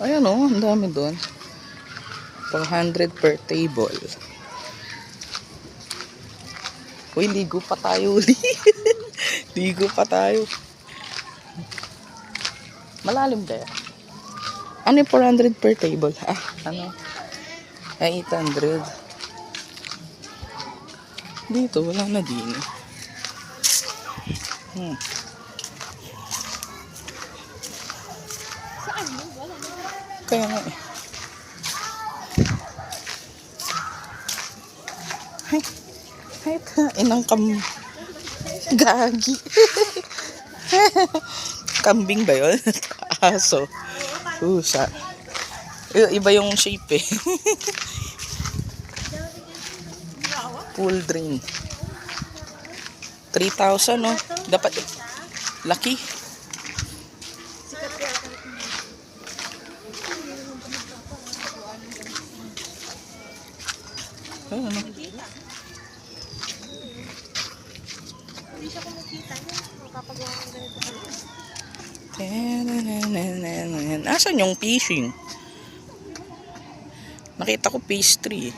Ayan o, ang dami doon. 400 per table. Uy, ligo pa tayo uli. Ligo pa tayo. Malalim kaya? Ano yung 400 per table? Ano? Ay, 800. Dito, wala na din. Saan mo? Wala na. Kaya nga eh. Ay, inang gagi. Kambing ba yun? Aso. Pusa. Iba yung shape eh. Pool drain. 3,000 no? Dapat laki. Ano? Hindi siya kumikita niya. Makapagawa ng ganito kami. Asan yung fishing? Nakita ko phase 3 eh.